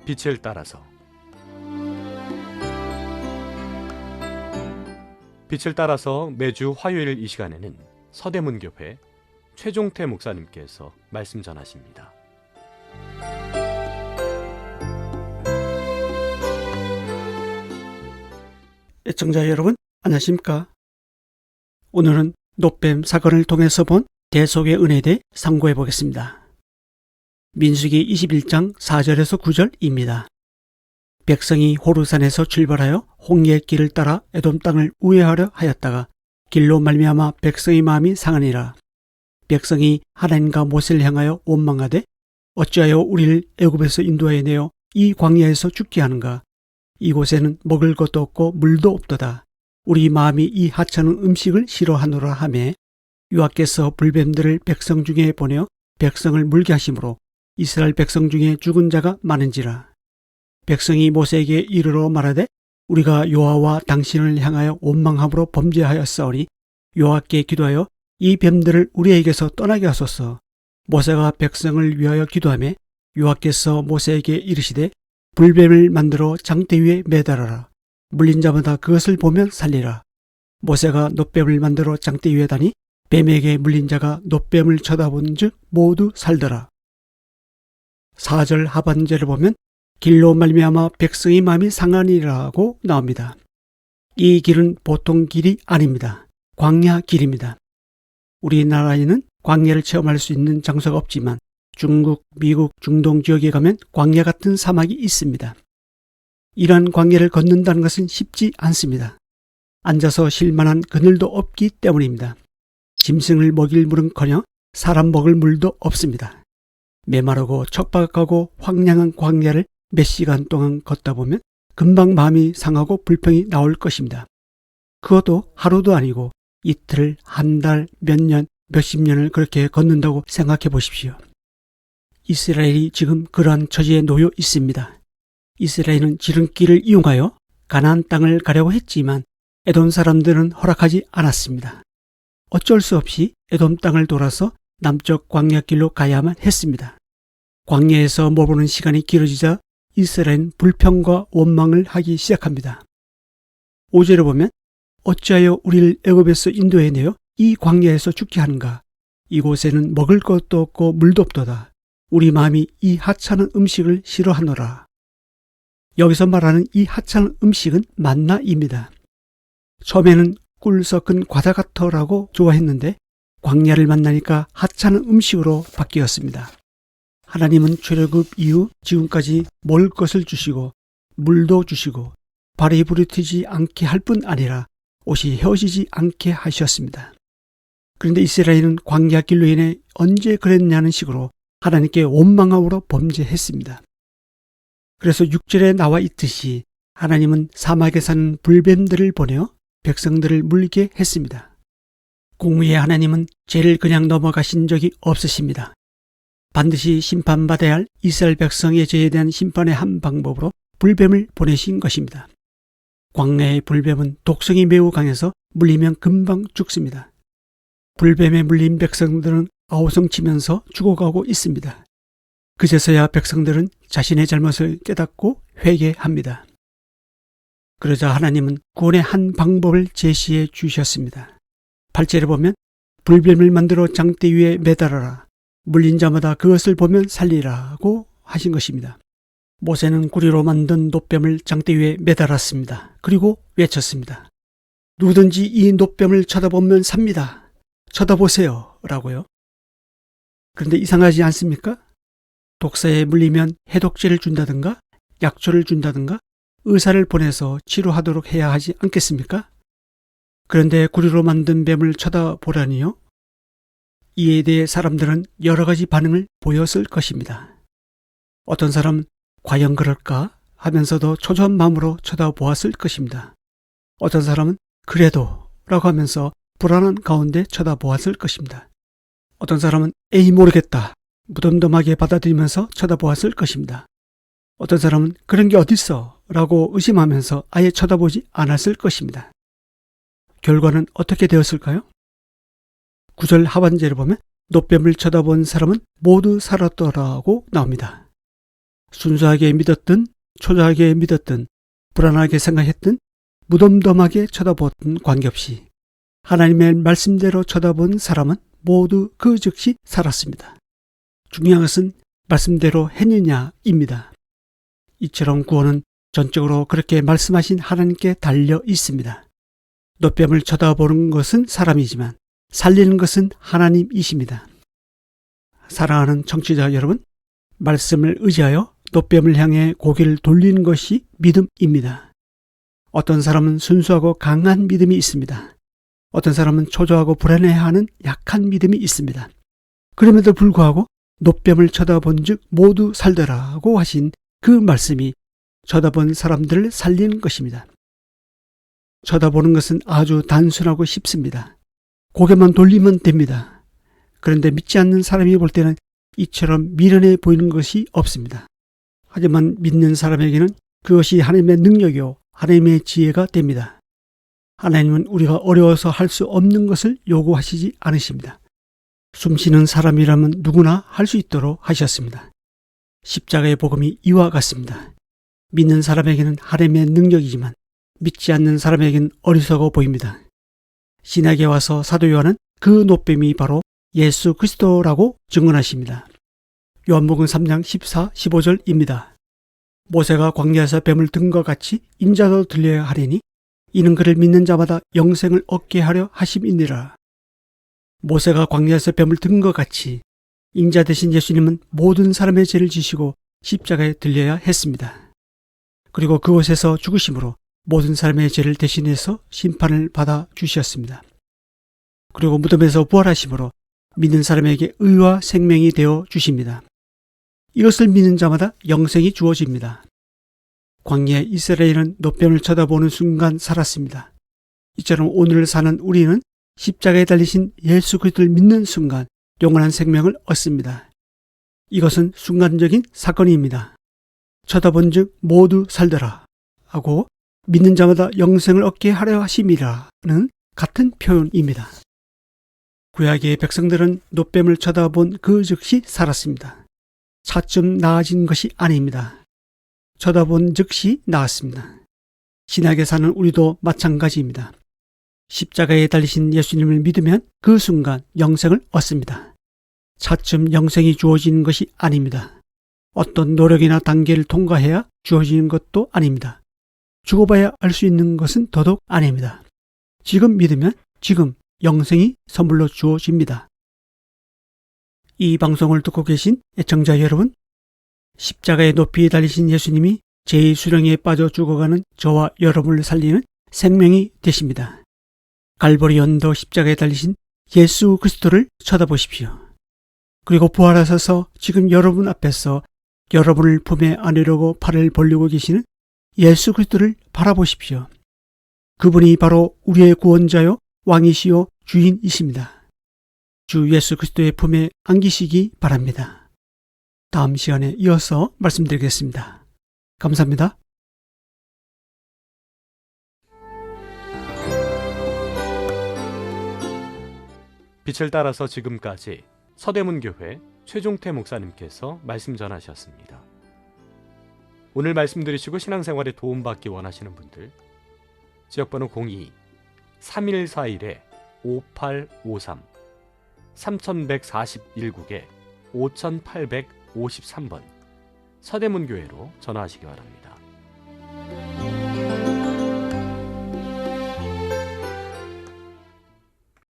빛을 따라서. 빛을 따라서 매주 화요일 이 시간에는 서대문교회 최종태 목사님께서 말씀 전하십니다. 애청자 여러분, 안녕하십니까? 오늘은 놋뱀 사건을 통해서 본 대속의 은혜에 대해 상고해 보겠습니다. 민수기 21장 4절에서 9절입니다. 백성이 호르산에서 출발하여 홍해의 길을 따라 에돔 땅을 우회하려 하였다가 길로 말미암아 백성의 마음이 상하니라. 백성이 하나님과 모세를 향하여 원망하되 어찌하여 우리를 애굽에서 인도하여 내어 이 광야에서 죽게 하는가? 이곳에는 먹을 것도 없고 물도 없도다. 우리 마음이 이 하찮은 음식을 싫어하노라 하매 여호와께서 불뱀들을 백성 중에 보내어 백성을 물게 하심으로 이스라엘 백성 중에 죽은 자가 많은지라. 백성이 모세에게 이르러 말하되 우리가 여호와와 당신을 향하여 원망함으로 범죄하였사오니 여호와께 기도하여 이 뱀들을 우리에게서 떠나게 하소서. 모세가 백성을 위하여 기도하며 여호와께서 모세에게 이르시되 불뱀을 만들어 장대 위에 매달아라. 물린 자마다 그것을 보면 살리라. 모세가 놋뱀을 만들어 장대 위에 다니 뱀에게 물린 자가 놋뱀을 쳐다본 즉 모두 살더라. 4절 하반절을 보면 길로 말미암아 백성의 마음이 상하니라고 나옵니다. 이 길은 보통 길이 아닙니다. 광야 길입니다. 우리나라에는 광야를 체험할 수 있는 장소가 없지만 중국, 미국, 중동 지역에 가면 광야 같은 사막이 있습니다. 이러한 광야를 걷는다는 것은 쉽지 않습니다. 앉아서 쉴 만한 그늘도 없기 때문입니다. 짐승을 먹일 물은커녕 사람 먹을 물도 없습니다. 메마르고 척박하고 황량한 광야를 몇 시간 동안 걷다 보면 금방 마음이 상하고 불평이 나올 것입니다. 그것도 하루도 아니고 이틀, 한 달, 몇 년, 몇십 년을 그렇게 걷는다고 생각해 보십시오. 이스라엘이 지금 그러한 처지에 놓여 있습니다. 이스라엘은 지름길을 이용하여 가나안 땅을 가려고 했지만 에돔 사람들은 허락하지 않았습니다. 어쩔 수 없이 에돔 땅을 돌아서 남쪽 광야길로 가야만 했습니다. 광야에서 머무는 시간이 길어지자 이스라엘은 불평과 원망을 하기 시작합니다. 5절에 보면 어찌하여 우리를 애굽에서 인도해 내어 이 광야에서 죽게 하는가? 이곳에는 먹을 것도 없고 물도 없도다. 우리 마음이 이 하찮은 음식을 싫어하노라. 여기서 말하는 이 하찮은 음식은 만나입니다. 처음에는 꿀 섞은 과자 같아라고 좋아했는데 광야를 만나니까 하찮은 음식으로 바뀌었습니다. 하나님은 출애굽 이후 지금까지 먹을 것을 주시고 물도 주시고 발이 부르트지 않게 할 뿐 아니라 옷이 헤어지지 않게 하셨습니다. 그런데 이스라엘은 광야 길로 인해 언제 그랬냐는 식으로 하나님께 원망함으로 범죄했습니다. 그래서 6절에 나와 있듯이 하나님은 사막에 사는 불뱀들을 보내어 백성들을 물게 했습니다. 공의의 하나님은 죄를 그냥 넘어가신 적이 없으십니다. 반드시 심판받아야 할 이스라엘 백성의 죄에 대한 심판의 한 방법으로 불뱀을 보내신 것입니다. 광야의 불뱀은 독성이 매우 강해서 물리면 금방 죽습니다. 불뱀에 물린 백성들은 아우성치면서 죽어가고 있습니다. 그제서야 백성들은 자신의 잘못을 깨닫고 회개합니다. 그러자 하나님은 구원의 한 방법을 제시해 주셨습니다. 8절에 보면 불뱀을 만들어 장대 위에 매달아라. 물린 자마다 그것을 보면 살리라고 하신 것입니다. 모세는 구리로 만든 놋뱀을 장대 위에 매달았습니다. 그리고 외쳤습니다. 누구든지 이 놋뱀을 쳐다보면 삽니다. 쳐다보세요 라고요. 그런데 이상하지 않습니까? 독사에 물리면 해독제를 준다든가 약초를 준다든가 의사를 보내서 치료하도록 해야 하지 않겠습니까? 그런데 구리로 만든 뱀을 쳐다보라니요? 이에 대해 사람들은 여러 가지 반응을 보였을 것입니다. 어떤 사람은 과연 그럴까 하면서도 초조한 마음으로 쳐다보았을 것입니다. 어떤 사람은 그래도 라고 하면서 불안한 가운데 쳐다보았을 것입니다. 어떤 사람은 에이 모르겠다 무덤덤하게 받아들이면서 쳐다보았을 것입니다. 어떤 사람은 그런 게 어딨어 라고 의심하면서 아예 쳐다보지 않았을 것입니다. 결과는 어떻게 되었을까요? 9절 하반절을 보면 놋뱀을 쳐다본 사람은 모두 살았더라고 나옵니다. 순수하게 믿었든 초조하게 믿었든 불안하게 생각했든 무덤덤하게 쳐다보았든 관계없이 하나님의 말씀대로 쳐다본 사람은 모두 그 즉시 살았습니다. 중요한 것은 말씀대로 했느냐입니다. 이처럼 구원은 전적으로 그렇게 말씀하신 하나님께 달려 있습니다. 노뱀을 쳐다보는 것은 사람이지만 살리는 것은 하나님이십니다. 사랑하는 청취자 여러분, 말씀을 의지하여 노뱀을 향해 고개를 돌리는 것이 믿음입니다. 어떤 사람은 순수하고 강한 믿음이 있습니다. 어떤 사람은 초조하고 불안해하는 약한 믿음이 있습니다. 그럼에도 불구하고 노뱀을 쳐다본 즉 모두 살더라고 하신 그 말씀이 쳐다본 사람들을 살리는 것입니다. 쳐다보는 것은 아주 단순하고 쉽습니다. 고개만 돌리면 됩니다. 그런데 믿지 않는 사람이 볼 때는 이처럼 미련해 보이는 것이 없습니다. 하지만 믿는 사람에게는 그것이 하나님의 능력이요 하나님의 지혜가 됩니다. 하나님은 우리가 어려워서 할 수 없는 것을 요구하시지 않으십니다. 숨쉬는 사람이라면 누구나 할 수 있도록 하셨습니다. 십자가의 복음이 이와 같습니다. 믿는 사람에게는 하나님의 능력이지만 믿지 않는 사람에게는 어리석어 보입니다. 신약에 와서 사도 요한은 그 노뱀이 바로 예수 그리스도라고 증언하십니다. 요한복음 3장 14, 15절입니다. 모세가 광야에서 뱀을 든 것 같이 인자도 들려야 하리니 이는 그를 믿는 자마다 영생을 얻게 하려 하심이니라. 모세가 광야에서 뱀을 든 것 같이 인자 되신 예수님은 모든 사람의 죄를 지시고 십자가에 들려야 했습니다. 그리고 그곳에서 죽으심으로 모든 사람의 죄를 대신해서 심판을 받아 주셨습니다. 그리고 무덤에서 부활하심으로 믿는 사람에게 의와 생명이 되어 주십니다. 이것을 믿는 자마다 영생이 주어집니다. 광야의 이스라엘은 노뱀을 쳐다보는 순간 살았습니다. 이처럼 오늘 사는 우리는 십자가에 달리신 예수 그리스도를 믿는 순간 영원한 생명을 얻습니다. 이것은 순간적인 사건입니다. 쳐다본 즉 모두 살더라 하고 믿는 자마다 영생을 얻게 하려 하심이라는 같은 표현입니다. 구약의 백성들은 노뱀을 쳐다본 그 즉시 살았습니다. 차츰 나아진 것이 아닙니다. 쳐다본 즉시 나았습니다. 신약에 사는 우리도 마찬가지입니다. 십자가에 달리신 예수님을 믿으면 그 순간 영생을 얻습니다. 차츰 영생이 주어지는 것이 아닙니다. 어떤 노력이나 단계를 통과해야 주어지는 것도 아닙니다. 죽어봐야 알 수 있는 것은 더더욱 아닙니다. 지금 믿으면 지금 영생이 선물로 주어집니다. 이 방송을 듣고 계신 애청자 여러분, 십자가의 높이 달리신 예수님이 죄의 수렁에 빠져 죽어가는 저와 여러분을 살리는 생명이 되십니다. 갈보리 언덕 십자가에 달리신 예수 그리스도를 쳐다보십시오. 그리고 부활하셔서 지금 여러분 앞에서 여러분을 품에 안으려고 팔을 벌리고 계시는 예수 그리스도를 바라보십시오. 그분이 바로 우리의 구원자요 왕이시요 주인이십니다. 주 예수 그리스도의 품에 안기시기 바랍니다. 다음 시간에 이어서 말씀드리겠습니다. 감사합니다. 빛을 따라서 지금까지 서대문교회 최종태 목사님께서 말씀 전하셨습니다. 오늘 말씀 들으시고 신앙생활에 도움받기 원하시는 분들 지역번호 02-3141-5853 3141국에 5853번 서대문교회로 전화하시기 바랍니다.